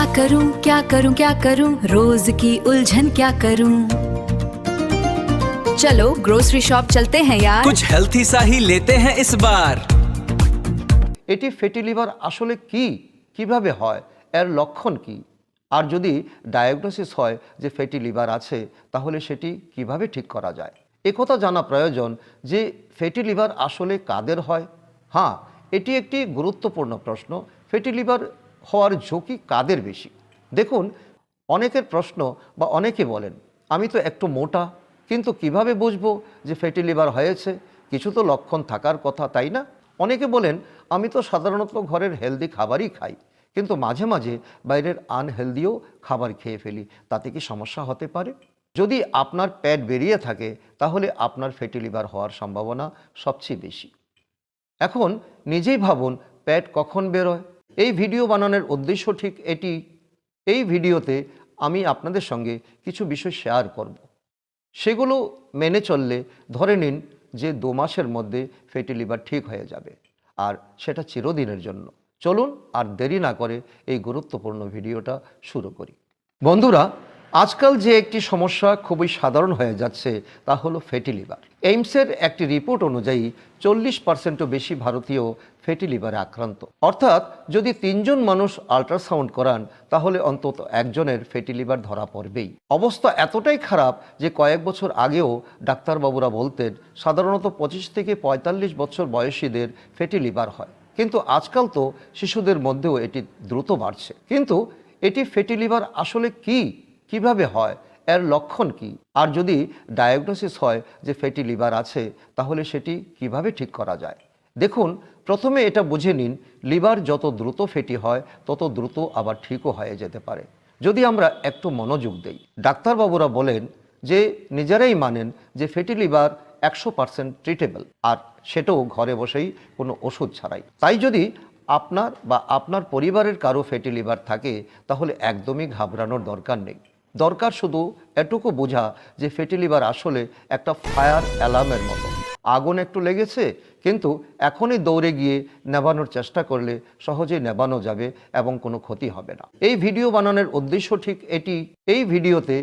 क्या करूं रोज की उलझन क्या करूं। चलो ग्रोसरी शॉप चलते हैं यार, कुछ हेल्थी सा ही लेते हैं इस बार। এটি ফ্যাটি লিভার আসলে কি, কিভাবে হয়, এর লক্ষণ কি, আর যদি ডায়াগনোসিস হয় যে ফ্যাটি লিভার আছে তাহলে সেটি কিভাবে ঠিক করা যায়। একথা জানা প্রয়োজন যে ফ্যাটি লিভার আসলে কাদের হয়। হ্যাঁ, এটি একটি গুরুত্বপূর্ণ প্রশ্ন। ফ্যাটি লিভার হওয়ার ঝুঁকি কাদের বেশি? দেখুন, অনেকের প্রশ্ন বা অনেকে বলেন আমি তো একটু মোটা, কিন্তু কিভাবে বুঝবো যে ফ্যাটি লিভার হয়েছে? কিছু তো লক্ষণ থাকার কথা, তাই না? অনেকে বলেন আমি তো সাধারণত ঘরের হেলদি খাবারই খাই, কিন্তু মাঝে মাঝে বাইরের আনহেলদিও খাবার খেয়ে ফেলি, তাতে কি সমস্যা হতে পারে? যদি আপনার পেট বেরিয়ে থাকে তাহলে আপনার ফ্যাটি লিভার হওয়ার সম্ভাবনা সবচেয়ে বেশি। এখন নিজেই ভাবুন, পেট কখন বেরোয়? এই ভিডিও বানানোর উদ্দেশ্য ঠিক এটি। এই ভিডিওতে আমি আপনাদের সঙ্গে কিছু বিষয় শেয়ার করব। সেগুলো মেনে চললে ধরে নিন যে 2 মাসের মধ্যে ফ্যাটি লিভার ঠিক হয়ে যাবে, আর সেটা চিরদিনের জন্য। চলুন আর দেরি না করে এই গুরুত্বপূর্ণ ভিডিওটা শুরু করি। বন্ধুরা, আজকাল যে একটি সমস্যা খুবই সাধারণ হয়ে যাচ্ছে তা হলো ফ্যাটি লিভার। এইমসের একটি রিপোর্ট অনুযায়ী 40%ও বেশি ভারতীয় ফ্যাটি লিভারে আক্রান্ত। অর্থাৎ যদি 3 জন মানুষ আল্ট্রাসাউন্ড করান তাহলে অন্তত একজনের ফ্যাটি লিভার ধরা পড়বেই। অবস্থা এতটাই খারাপ যে কয়েক বছর আগেও ডাক্তারবাবুরা বলতেন সাধারণত 25 থেকে 45 বছর বয়সীদের ফ্যাটি লিভার হয়, কিন্তু আজকাল তো শিশুদের মধ্যেও এটি দ্রুত বাড়ছে। কিন্তু এটি ফ্যাটি লিভার আসলে কি, কিভাবে হয়, এর লক্ষণ কি, আর যদি ডায়াগনোসিস হয় যে ফ্যাটি লিভার আছে তাহলে সেটি কিভাবে ঠিক করা যায়। দেখুন, প্রথমে এটা বুঝে নিন, লিভার যত দ্রুত ফ্যাটি হয় তত দ্রুত আবার ঠিকও হয়ে যেতে পারে যদি আমরা একটু মনোযোগ দেই। ডাক্তারবাবুরা বলেন যে নিজেরাই মানেন যে ফ্যাটি লিভার 100% ট্রিটেবল, আর সেটাও ঘরে বসেই কোনো ওষুধ ছাড়াই। তাই যদি আপনার বা আপনার পরিবারের কারো ফ্যাটি লিভার থাকে তাহলে একদমই ঘাবড়ানোর দরকার নেই। দরকার শুধু এটুকু বোঝা যে ফ্যাটি লিভার আসলে একটা ফায়ার অ্যালার্মের মতো। আগুন একটু লেগেছে, কিন্তু এখনই দৌড়ে গিয়ে নেভানোর চেষ্টা করলে সহজেই নেভানো যাবে এবং কোনো ক্ষতি হবে না। এই ভিডিও বানানোর উদ্দেশ্য ঠিক এটি। এই ভিডিওতে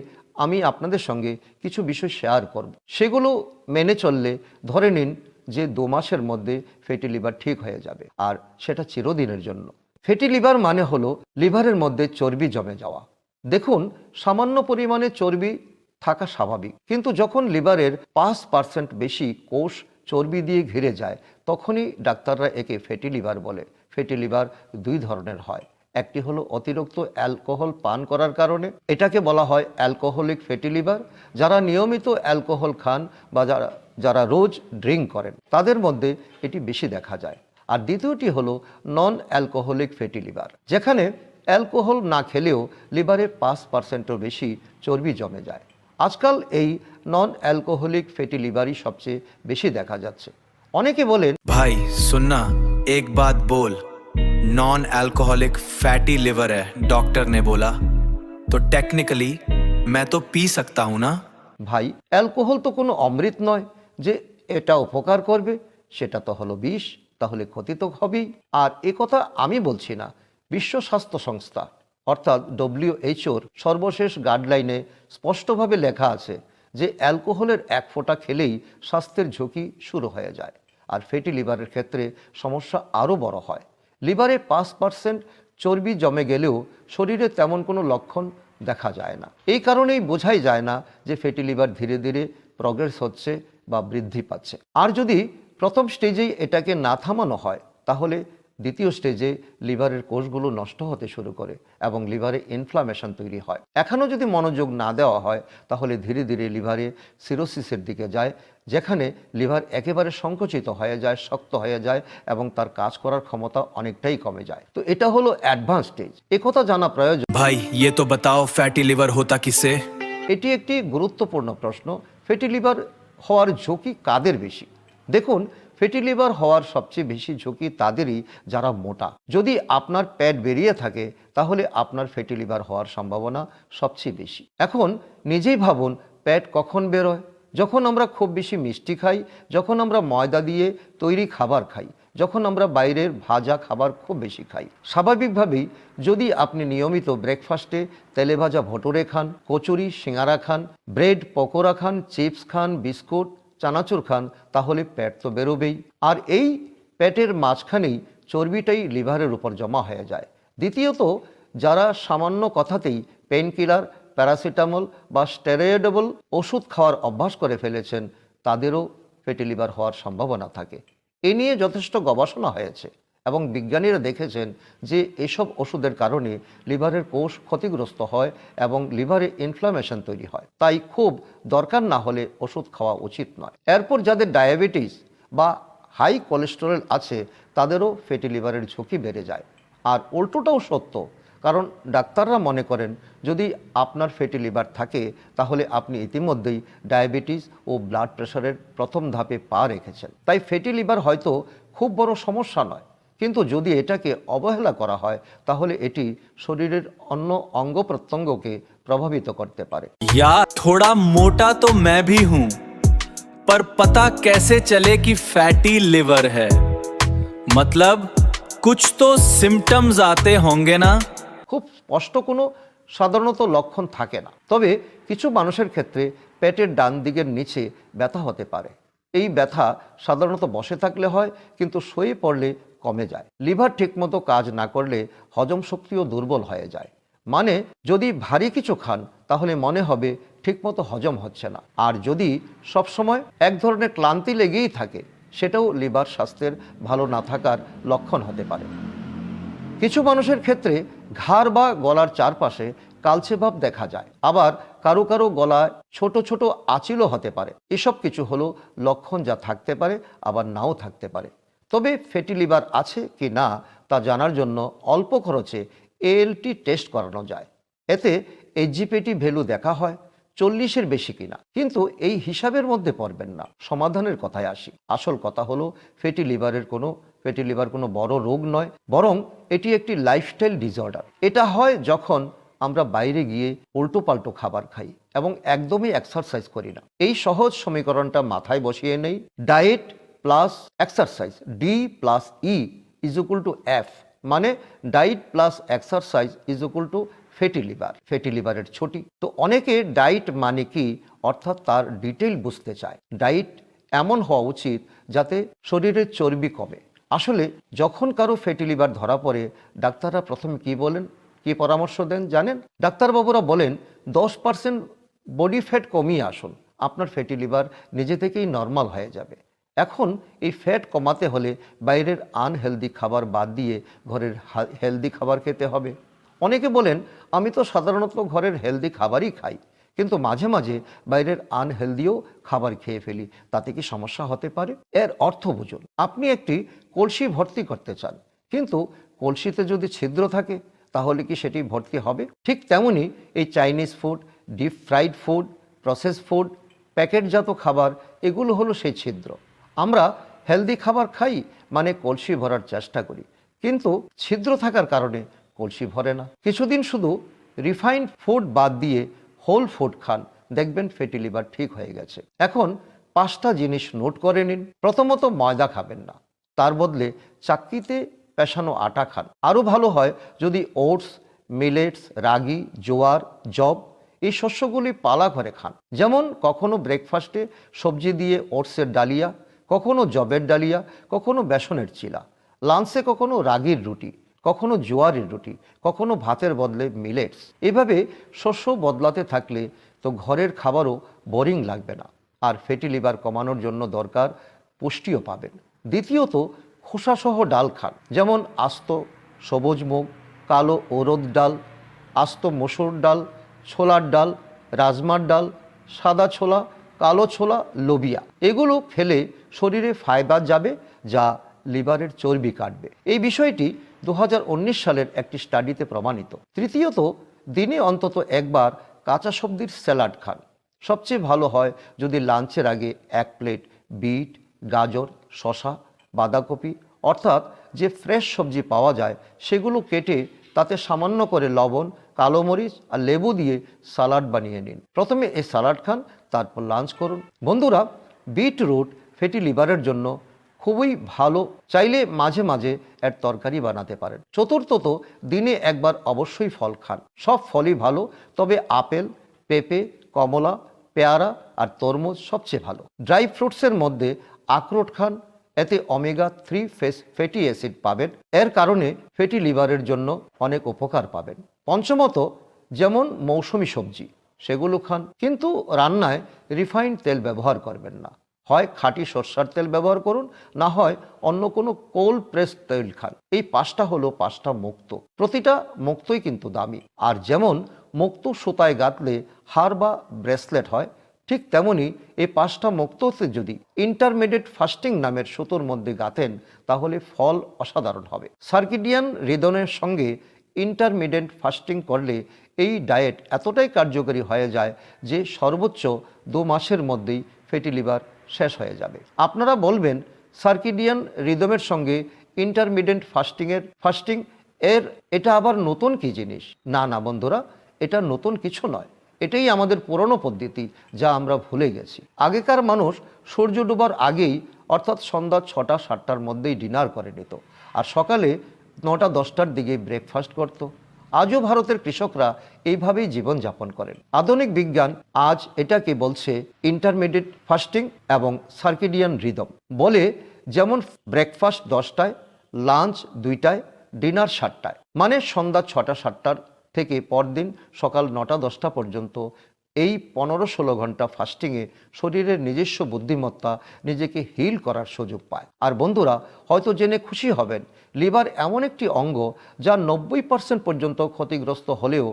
আমি আপনাদের সঙ্গে কিছু বিষয় শেয়ার করব। সেগুলো মেনে চললে ধরে নিন যে 2 মাসের মধ্যে ফ্যাটি লিভার ঠিক হয়ে যাবে, আর সেটা চিরদিনের জন্য। ফ্যাটি লিভার মানে হলো লিভারের মধ্যে চর্বি জমে যাওয়া। দেখুন, সামান্য পরিমাণে চর্বি থাকা স্বাভাবিক, কিন্তু যখন লিভারের 5% বেশি কোষ চর্বি দিয়ে ঘিরে যায় তখনই ডাক্তাররা একে ফ্যাটি লিভার বলে। ফ্যাটি লিভার 2 ধরনের হয়। একটি হলো অতিরিক্ত অ্যালকোহল পান করার কারণে, এটাকে বলা হয় অ্যালকোহলিক ফ্যাটি লিভার। যারা নিয়মিত অ্যালকোহল খান বা যারা রোজ ড্রিঙ্ক করেন তাদের মধ্যে এটি বেশি দেখা যায়। আর দ্বিতীয়টি হলো নন অ্যালকোহলিক ফ্যাটি লিভার, যেখানে অ্যালকোহল না খেলেও লিভারে 5%ও বেশি চর্বি জমে যায়। আজকাল এই নন অ্যালকোহলিক ফ্যাটি লিভারই সবচেয়ে বেশি দেখা যাচ্ছে। অনেকে বলেন भाई सुनना, एक बात बोल, नॉन अल्कोहलिक फैटी लिवर है डॉक्टर ने बोला, तो टेक्निकली मैं तो पी सकता हूं ना? ভাই, অ্যালকোহল তো কোনো অমৃত নয় যে এটা উপকার করবে, সেটা তো হলো বিষ, তাহলে ক্ষতি তো হবেই। আর এ কথা আমি বলছি না, বিশ্ব স্বাস্থ্য সংস্থা অর্থাৎ WHO সর্বশেষ গাইডলাইনে স্পষ্টভাবে লেখা আছে যে অ্যালকোহলের 1 ফোঁটা খেলেই স্বাস্থ্যের ঝুঁকি শুরু হয়ে যায়। আর ফ্যাটি লিভারের ক্ষেত্রে সমস্যা আরও বড় হয়। লিভারে 5% চর্বি জমে গেলেও শরীরে তেমন কোনো লক্ষণ দেখা যায় না। এই কারণেই বোঝাই যায় না যে ফ্যাটি লিভার ধীরে ধীরে প্রগ্রেস হচ্ছে বা বৃদ্ধি পাচ্ছে। আর যদি প্রথম স্টেজেই এটাকে না থামানো হয় তাহলে দ্বিতীয় স্টেজে লিভারের কোষগুলো নষ্ট হতে শুরু করে এবং লিভারে ইনফ্লামেশন তৈরি হয়। এখনও যদি মনোযোগ না দেওয়া হয় তাহলে ধীরে ধীরে লিভারে সিরোসিসের দিকে যায়, যেখানে লিভার একেবারে সংকুচিত হয়ে যায়, শক্ত হয়ে যায় এবং তার কাজ করার ক্ষমতা অনেকটাই কমে যায়। তো এটা হলো অ্যাডভান্স স্টেজ। একথা জানা প্রয়োজন। भाई ये तो बताओ फैटी लिवर होता किससे? এটি একটি গুরুত্বপূর্ণ প্রশ্ন। ফ্যাটি লিভার হওয়ার ঝুঁকি কাদের বেশি? দেখুন, ফ্যাটি লিভার হওয়ার সবচেয়ে বেশি ঝুঁকি তাদেরই যারা মোটা। যদি আপনার পেট বেরিয়ে থাকে তাহলে আপনার ফ্যাটি লিভার হওয়ার সম্ভাবনা সবচেয়ে বেশি। এখন নিজেই ভাবুন, পেট কখন বেরোয়? যখন আমরা খুব বেশি মিষ্টি খাই, যখন আমরা ময়দা দিয়ে তৈরি খাবার খাই, যখন আমরা বাইরের ভাজা খাবার খুব বেশি খাই। স্বাভাবিকভাবেই যদি আপনি নিয়মিত ব্রেকফাস্টে তেলে ভাজা ভটুরে খান, কচুরি সিঙ্গারা খান, ব্রেড পকোড়া খান, চিপস খান, বিস্কুট চানাচুর খান, তাহলে পেট তো বেরোবেই। আর এই পেটের মাঝখানেই চর্বিটাই লিভারের উপর জমা হয়ে যায়। দ্বিতীয়ত, যারা সামান্য কথাতেই পেন কিলার, প্যারাসিটামল বা স্টেরয়েডেবল ওষুধ খাওয়ার অভ্যাস করে ফেলেছেন, তাদেরও ফ্যাটি লিভার হওয়ার সম্ভাবনা থাকে। এ নিয়ে যথেষ্ট গবেষণা হয়েছে এবং বিজ্ঞানীরা দেখেছেন যে এসব ওষুধের কারণে লিভারের কোষ ক্ষতিগ্রস্ত হয় এবং লিভারে ইনফ্লামেশন তৈরি হয়। তাই খুব দরকার না হলে ওষুধ খাওয়া উচিত নয়। এরপর যাদের ডায়াবেটিস বা হাই কোলেস্টেরল আছে, তাদেরও ফ্যাটি লিভারের ঝুঁকি বেড়ে যায়। আর উল্টোটাও সত্য, কারণ ডাক্তাররা মনে করেন যদি আপনার ফ্যাটি লিভার থাকে তাহলে আপনি ইতিমধ্যেই ডায়াবেটিস ও ব্লাড প্রেশারের প্রথম ধাপে পা রেখেছেন। তাই ফ্যাটি লিভার হয়তো খুব বড় সমস্যা নয়, কিন্তু যদি এটাকে অবহেলা করা হয় তাহলে এটি শরীরের অন্য অঙ্গ প্রত্যঙ্গকে প্রভাবিত করতে পারে। यार थोड़ा मोटा तो मैं भी हूं, पर पता कैसे चले कि फैटी लिवर है? मतलब कुछ तो सिम्टम्स आते होंगे ना? খুব স্পষ্ট কোনো সাধারণত লক্ষণ থাকে না, তবে কিছু মানুষের ক্ষেত্রে পেটের ডান দিকের নিচে ব্যথা হতে পারে। এই ব্যথা সাধারণত বসে থাকলে হয়, কিন্তু শুয়ে পড়লে কমে যায়। লিভার ঠিকমতো কাজ না করলে হজম শক্তিও দুর্বল হয়ে যায়। মানে যদি ভারী কিছু খান তাহলে মনে হবে ঠিকমতো হজম হচ্ছে না, আর যদি সবসময় এক ধরনের ক্লান্তি লেগেই থাকে, সেটাও লিভার স্বাস্থ্যের ভালো না থাকার লক্ষণ হতে পারে। কিছু মানুষের ক্ষেত্রে ঘাড় বা গলার চারপাশে কালচে ভাব দেখা যায়, আবার কারো কারো গলায় ছোট ছোট আঁচিলও হতে পারে। এসব কিছু হলো লক্ষণ, যা থাকতে পারে আবার নাও থাকতে পারে। তবে ফ্যাটি লিভার আছে কি না তা জানার জন্য অল্প খরচে এএলটি টেস্ট করানো যায়। এতে এইচজিপিটি ভ্যালু দেখা হয় 40-এর বেশি কিনা, কিন্তু এই হিসাবের মধ্যে পড়বেন না। সমাধানের কথায় আসি। আসল কথা হলো ফ্যাটি লিভার কোনো বড় রোগ নয়, বরং এটি একটি লাইফস্টাইল ডিসঅর্ডার। এটা হয় যখন আমরা বাইরে গিয়ে উল্টো পাল্টো খাবার খাই এবং একদমই এক্সারসাইজ করি না। এই সহজ সমীকরণটা মাথায় বসিয়ে নেই, diet plus exercise D+E = F, মানে diet plus exercise = fatty liver. Fatty লিভারের ছুটি। তো অনেকে ডায়েট মানে কি অর্থাৎ তার ডিটেইল বুঝতে চায়। ডায়েট এমন হওয়া উচিত যাতে শরীরের চর্বি কমে। আসলে যখন কারো ফ্যাটি লিভার ধরা পড়ে, ডাক্তাররা প্রথমে কি বলেন, কি পরামর্শ দেন জানেন? ডাক্তারবাবুরা বলেন 10% বডি ফ্যাট কমিয়ে আসুন, আপনার ফ্যাটি লিভার নিজে থেকেই নর্মাল হয়ে যাবে। এখন এই ফ্যাট কমাতে হলে বাইরের আনহেলদি খাবার বাদ দিয়ে ঘরের হেলদি খাবার খেতে হবে। অনেকে বলেন আমি তো সাধারণত ঘরের হেলদি খাবারই খাই, কিন্তু মাঝে মাঝে বাইরের আনহেলদিও খাবার খেয়ে ফেলি, তাতে কি সমস্যা হতে পারে? এর অর্থ বুঝুন। আপনি একটি কলসি ভর্তি করতে চান, কিন্তু কলসিতে যদি ছিদ্র থাকে তাহলে কি সেটি ভর্তি হবে? ঠিক তেমনি এই Chinese food, deep fried food, process food, প্যাকেটজাত খাবার, এগুলো হলো সেই ছিদ্র। আমরা হেলদি খাবার খাই মানে কলসি ভরার চেষ্টা করি, কিন্তু ছিদ্র থাকার কারণে কলসি ভরে না। কিছুদিন শুধু রিফাইন্ড ফুড বাদ দিয়ে হোল ফুড খান, দেখবেন ফ্যাটি লিভার ঠিক হয়ে গেছে। এখন 5টা জিনিস নোট করে নিন। প্রথমত, ময়দা খাবেন না, তার বদলে চাক্কিতে পেশানো আটা খান। আরও ভালো হয় যদি ওটস, মিলেটস, রাগি, জোয়ার, জব এই শস্যগুলি পালা করে খান। যেমন কখনো ব্রেকফাস্টে সবজি দিয়ে ওটসের ডালিয়া, কখনো জবের ডালিয়া, কখনো বেসনের চিলা, লাঞ্চে কখনো রাগির রুটি, কখনো জোয়ারের রুটি, কখনো ভাতের বদলে মিলেটস। এভাবে শস্য বদলাতে থাকলে তো ঘরের খাবারও বোরিং লাগবে না, আর ফ্যাটি লিভার কমানোর জন্য দরকার পুষ্টিও পাবেন। দ্বিতীয়ত, খোসাসহ ডাল খান, যেমন আস্ত সবুজ মুগ, কালো অরদ ডাল, আস্ত মসুর ডাল, ছোলার ডাল, রাজমার ডাল, সাদা ছোলা, কালো ছোলা, লোবিয়া। এগুলো খেলে শরীরে ফাইবার যাবে, যা লিভারের চর্বি কাটবে। এই বিষয়টি 2019 সালের একটি স্টাডিতে প্রমাণিত। তৃতীয়ত, দিনে অন্তত একবার কাঁচা সবজির স্যালাড খান। সবচেয়ে ভালো হয় যদি লাঞ্চের আগে 1 প্লেট বিট, গাজর, শসা, বাঁধাকপি অর্থাৎ যে ফ্রেশ সবজি পাওয়া যায় সেগুলো কেটে তাতে সামান্য করে লবণ, কালো মরিচ আর লেবু দিয়ে সালাড বানিয়ে নিন। প্রথমে এই সালাড খান, তারপর লাঞ্চ করুন। বন্ধুরা, বিটরুট ফ্যাটি লিভারের জন্য খুবই ভালো, চাইলে মাঝে মাঝে এর তরকারি বানাতে পারেন। চতুর্থত, দিনে একবার অবশ্যই ফল খান। সব ফলই ভালো, তবে আপেল, পেঁপে, কমলা, পেয়ারা আর তরমুজ সবচেয়ে ভালো। ড্রাই ফ্রুটসের মধ্যে আখরোট খান, এতে ওমেগা-3 ফ্যাটি অ্যাসিড পাবেন, এর কারণে ফ্যাটি লিভারের জন্য অনেক উপকার পাবেন। পঞ্চমত, যেমন মৌসুমি সবজি সেগুলো খান, কিন্তু রান্নায় রিফাইন্ড তেল ব্যবহার করবেন না। হয় খাঁটি সরষার তেল ব্যবহার করুন, না হয় অন্য কোনো কোল্ড প্রেস তেল খান। এই 5টা হলো 5টা মুক্ত। প্রতিটা মুক্তই কিন্তু দামি। আর যেমন মুক্ত সুতায় গাঁথলে হার বা ব্রেসলেট হয়, ঠিক তেমনি এই 5টা মুক্ততে যদি ইন্টারমিডিয়েট ফাস্টিং নামের সুতোর মধ্যে গাঁথেন, তাহলে ফল অসাধারণ হবে। সার্কিডিয়ান রিদমের সঙ্গে ইন্টারমিডিয়েট ফাস্টিং করলে এই ডায়েট এতটাই কার্যকরী হয়ে যায় যে সর্বোচ্চ 2 মাসের মধ্যেই ফ্যাটি লিভার শেষ হয়ে যাবে। আপনারা বলবেন, সার্কিডিয়ান রিদমের সঙ্গে ইন্টারমিডিয়েট ফাস্টিং এটা আবার নতুন কি জিনিস? না না বন্ধুরা, এটা নতুন কিছু নয়। এটাই আমাদের পুরনো পদ্ধতি, যা আমরা ভুলে গেছি। আগেকার মানুষ সূর্য ডোবার আগেই, অর্থাৎ সন্ধ্যা 6টা-7টার মধ্যেই ডিনার করে নিত, আর সকালে 9টা-10টার দিকে ব্রেকফাস্ট করত। আজও ভারতের কৃষকরা এইভাবেই জীবনযাপন করেন। আধুনিক বিজ্ঞান আজ এটাকে বলছে ইন্টারমিডিয়েট ফাস্টিং এবং সার্কিডিয়ান রিদম বলে। যেমন ব্রেকফাস্ট 10টায়, লাঞ্চ 2টায়, ডিনার 7টায়, মানে সন্ধ্যা 6টা-7টার থেকে পরদিন সকাল 9টা-10টা পর্যন্ত এই 15-16 ঘন্টা ফাস্টিংয়ে শরীরের নিজস্ব বুদ্ধিমত্তা নিজেকে হিল করার সুযোগ পায়। আর বন্ধুরা, হয়তো জেনে খুশি হবেন, লিভার এমন একটি অঙ্গ যা 90% পর্যন্ত ক্ষতিগ্রস্ত হলেও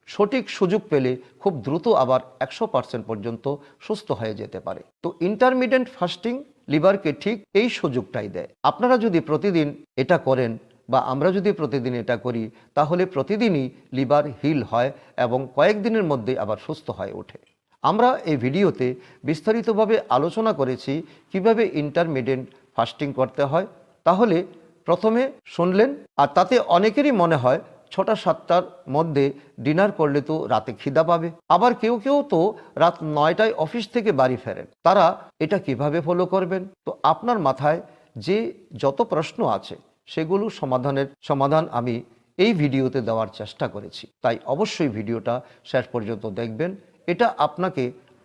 সঠিক সুযোগ পেলে খুব দ্রুত আবার 100% পর্যন্ত সুস্থ হয়ে যেতে পারে। তো ইন্টারমিডিয়েট ফাস্টিং লিভারকে ঠিক এই সুযোগটাই দেয়। আপনারা যদি প্রতিদিন এটা করেন বা আমরা যদি প্রতিদিন এটা করি, তাহলে প্রতিদিনই লিভার হিল হয় এবং কয়েকদিনের মধ্যে আবার সুস্থ হয়ে ওঠে। আমরা এই ভিডিওতে বিস্তারিতভাবে আলোচনা করেছি কিভাবে ইন্টারমিডিয়েট ফাস্টিং করতে হয়। তাহলে প্রথমে শুনলেন, আর তাতে অনেকেরই মনে হয় 6টা-7টার মধ্যে ডিনার করলে তো রাতে খিদা পাবে। আবার কেউ কেউ তো রাত 9টায় অফিস থেকে বাড়ি ফেরেন, তারা এটা কিভাবে ফলো করবেন? তো আপনার মাথায় যে যত প্রশ্ন আছে সেগুলো সমাধান আমি এই ভিডিওতে দেওয়ার চেষ্টা করেছি। তাই অবশ্যই ভিডিওটা শেষ পর্যন্ত দেখবেন, এটা আপনাকে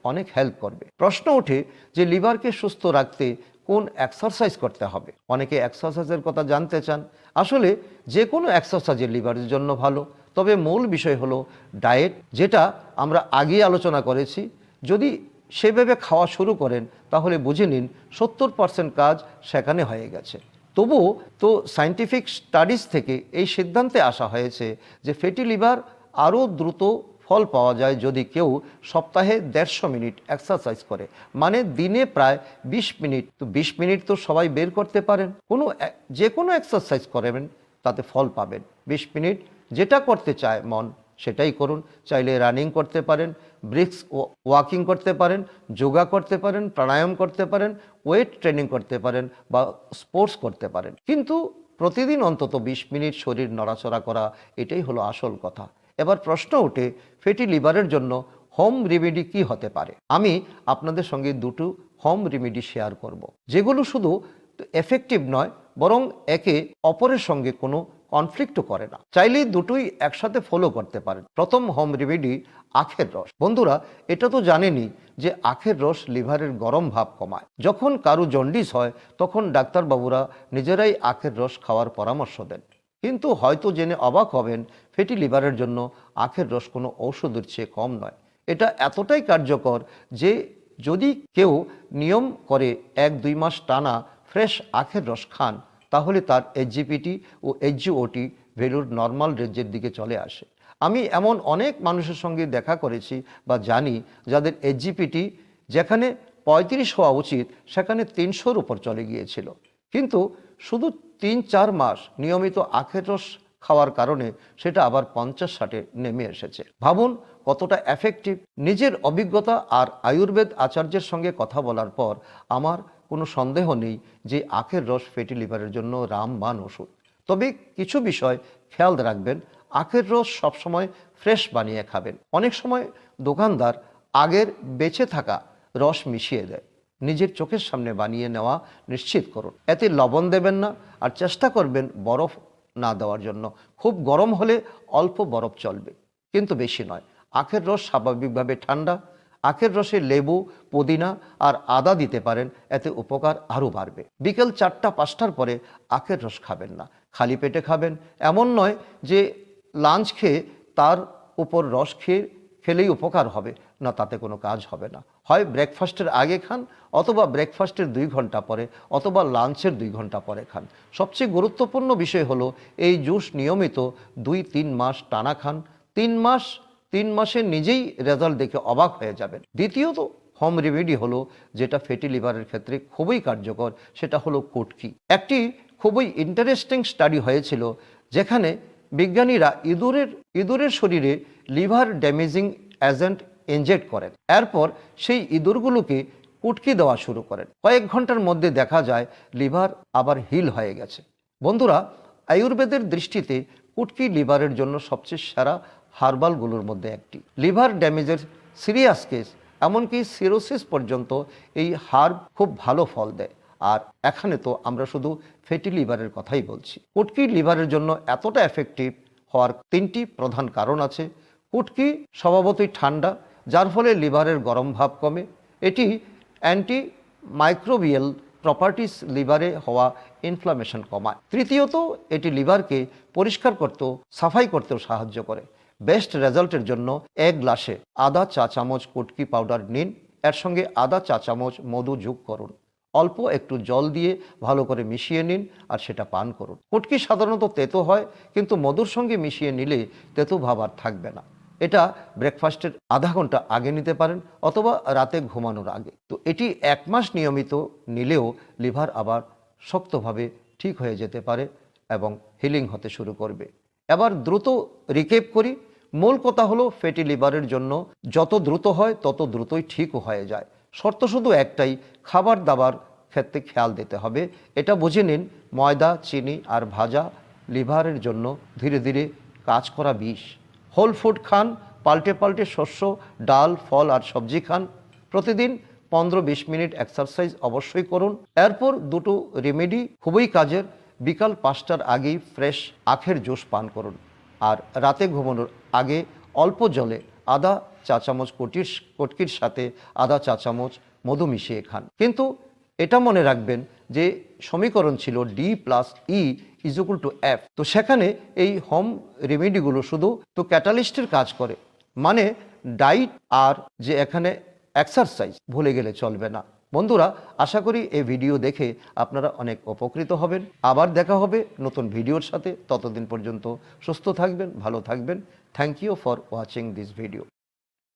অনেক হেল্প করবে। প্রশ্ন ওঠে যে লিভারকে সুস্থ রাখতে কোন এক্সারসাইজ করতে হবে। অনেকে এক্সারসাইজের কথা জানতে চান। আসলে যে কোনো এক্সারসাইজের লিভারের জন্য ভালো, তবে মূল বিষয় হলো ডায়েট, যেটা আমরা আগেই আলোচনা করেছি। যদি সেভাবে খাওয়া শুরু করেন, তাহলে বুঝে নিন 70% কাজ সেখানে হয়ে গেছে। তবুও তো সায়েন্টিফিক স্টাডিজ থেকে এই সিদ্ধান্তে আসা হয়েছে যে ফ্যাটি লিভার আরও দ্রুত ফল পাওয়া যায় যদি কেউ সপ্তাহে 150 মিনিট এক্সারসাইজ করে, মানে দিনে প্রায় 20 মিনিট। তো 20 মিনিট তো সবাই বের করতে পারেন। যে কোনো এক্সারসাইজ করবেন, তাতে ফল পাবেন। 20 মিনিট যেটা করতে চায় মন সেটাই করুন। চাইলে রানিং করতে পারেন, ব্রিস্ক ওয়াকিং করতে পারেন, যোগা করতে পারেন, প্রাণায়াম করতে পারেন, ওয়েট ট্রেনিং করতে পারেন বা স্পোর্টস করতে পারেন। কিন্তু প্রতিদিন অন্তত 20 মিনিট শরীর নড়াচড়া করা, এটাই হলো আসল কথা। এবার প্রশ্ন ওঠে, ফ্যাটি লিভারের জন্য হোম রেমেডি কি হতে পারে? আমি আপনাদের সঙ্গে দুটো হোম রেমেডি শেয়ার করব, যেগুলো শুধু এফেক্টিভ নয়, বরং একে অপরের সঙ্গে কোনো কনফ্লিক্টও করে না। চাইলেই দুটোই একসাথে ফলো করতে পারেন। প্রথম হোম রেমেডি আখের রস। বন্ধুরা, এটা তো জানেনই যে আখের রস লিভারের গরম ভাব কমায়। যখন কারো জন্ডিস হয়, তখন ডাক্তারবাবুরা নিজেরাই আখের রস খাওয়ার পরামর্শ দেন। কিন্তু হয়তো জেনে অবাক হবেন, ফ্যাটি লিভারের জন্য আখের রস কোনো ঔষধের চেয়ে কম নয়। এটা এতটাই কার্যকর যে যদি কেউ নিয়ম করে 1-2 মাস টানা ফ্রেশ আখের রস খান, তাহলে তার এইচজিপিটি ও এইচজিওটি ভ্যালুর নর্মাল রেঞ্জের দিকে চলে আসে। আমি এমন অনেক মানুষের সঙ্গে দেখা করেছি বা জানি যাদের এইচজিপিটি যেখানে 35 হওয়া উচিত, সেখানে 300-র উপর চলে গিয়েছিল। কিন্তু শুধু 3-4 মাস নিয়মিত আখের রস খাওয়ার কারণে সেটা আবার 50-60-এ নেমে এসেছে। ভাবুন কতটা এফেক্টিভ। নিজের অভিজ্ঞতা আর আয়ুর্বেদ আচার্যের সঙ্গে কথা বলার পর আমার কোনো সন্দেহ নেই যে আখের রস ফ্যাটি লিভারের জন্য রামবাণ ওষুধ। তবে কিছু বিষয় খেয়াল রাখবেন। আখের রস সবসময় ফ্রেশ বানিয়ে খাবেন। অনেক সময় দোকানদার আগের বেঁচে থাকা রস মিশিয়ে দেয়, নিজের চোখের সামনে বানিয়ে নেওয়া নিশ্চিত করুন। এতে লবণ দেবেন না, আর চেষ্টা করবেন বরফ না দেওয়ার জন্য। খুব গরম হলে অল্প বরফ চলবে, কিন্তু বেশি নয়। আখের রস স্বাভাবিকভাবে ঠান্ডা। আখের রসে লেবু, পুদিনা আর আদা দিতে পারেন, এতে উপকার আরও বাড়বে। বিকেল 4টা-5টার পরে আখের রস খাবেন না, খালি পেটে খাবেন। এমন নয় যে লাঞ্চ খেয়ে তার উপর রস খেলেই উপকার হবে না, তাতে কোনো কাজ হবে না। হয় ব্রেকফাস্টের আগে খান, অথবা ব্রেকফাস্টের 2 ঘন্টা পরে, অথবা লাঞ্চের 2 ঘন্টা পরে খান। সবচেয়ে গুরুত্বপূর্ণ বিষয় হলো এই জুস নিয়মিত 2-3 মাস টানা খান। 3 মাসে নিজেই রেজাল্ট দেখে অবাক হয়ে যাবেন। দ্বিতীয়ত হোম রেমেডি হলো, যেটা ফ্যাটি লিভারের ক্ষেত্রে খুবই কার্যকর, সেটা হলো কুটকি। একটি খুবই ইন্টারেস্টিং স্টাডি হয়েছিল, যেখানে বিজ্ঞানীরা ইঁদুরের শরীরে লিভার ড্যামেজিং এজেন্ট ইনজেক্ট করেন। এরপর সেই ইঁদুরগুলোকে কুটকি দেওয়া শুরু করেন। কয়েক ঘন্টার মধ্যে দেখা যায় লিভার আবার হিল হয়ে গেছে। বন্ধুরা, আয়ুর্বেদের দৃষ্টিতে কুটকি লিভারের জন্য সবচেয়ে সেরা হার্বালগুলোর মধ্যে একটি। লিভার ড্যামেজের সিরিয়াস কেস, এমনকি সিরোসিস পর্যন্ত এই হার্ব খুব ভালো ফল দেয়। আর এখানে তো আমরা শুধু ফ্যাটি লিভারের কথাই বলছি। কুটকি লিভারের জন্য এতটা এফেক্টিভ হওয়ার 3টি প্রধান কারণ আছে। কুটকি স্বভাবতই ঠান্ডা, যার ফলে লিভারের গরম ভাব কমে। এটি অ্যান্টি মাইক্রোবিয়াল প্রপার্টিস লিভারে হওয়া ইনফ্লামেশন কমায়। তৃতীয়ত, এটি লিভারকে পরিষ্কার করতেও, সাফাই করতেও সাহায্য করে। বেস্ট রেজাল্টের জন্য 1 গ্লাসে আধা চা চামচ কুটকি পাউডার নিন, এর সঙ্গে আধা চা চামচ মধু যোগ করুন। অল্প একটু জল দিয়ে ভালো করে মিশিয়ে নিন, আর সেটা পান করুন। কুটকি সাধারণত তেতো হয়, কিন্তু মধুর সঙ্গে মিশিয়ে নিলে তেতো ভাব আর থাকবে না। এটা ব্রেকফাস্টের আধা ঘন্টা আগে নিতে পারেন, অথবা রাতে ঘুমানোর আগে। তো এটি 1 মাস নিয়মিত নিলেও লিভার আবার শক্তভাবে ঠিক হয়ে যেতে পারে এবং হিলিং হতে শুরু করবে। এবার দ্রুত রিকেপ করি। মূল কথা হলো, ফ্যাটি লিভারের জন্য যত দ্রুত হয় তত দ্রুতই ঠিকও হয়ে যায়। শর্ত শুধু একটাই, খাবার দাবার ক্ষেত্রে খেয়াল দিতে হবে। এটা বুঝে নিন, ময়দা, চিনি আর ভাজা লিভারের জন্য ধীরে ধীরে কাজ করা বিষ। হোল ফুড খান, পাল্টে পাল্টে শস্য, ডাল, ফল আর সবজি খান। প্রতিদিন 15-20 মিনিট এক্সারসাইজ অবশ্যই করুন। এরপর 2টো রেমেডি খুবই কাজের। বিকাল 5টার আগেই ফ্রেশ আখের জুস পান করুন, আর রাতে ঘুমানোর আগে অল্প জলে আধা চা চামচ কুটকির সাথে আধা চা চামচ মধু মিশিয়ে খান। কিন্তু এটা মনে রাখবেন যে সমীকরণ ছিল D+E=F। তো সেখানে এই হোম রেমেডিগুলো শুধু তো ক্যাটালিস্টের কাজ করে, মানে ডায়েট আর যে এখানে এক্সারসাইজ ভুলে গেলে চলবে না। বন্ধুরা, আশা করি এই ভিডিও দেখে আপনারা অনেক উপকৃত হবেন। আবার দেখা হবে নতুন ভিডিওর সাথে। ততদিন পর্যন্ত সুস্থ থাকবেন, ভালো থাকবেন। Thank you for watching this video.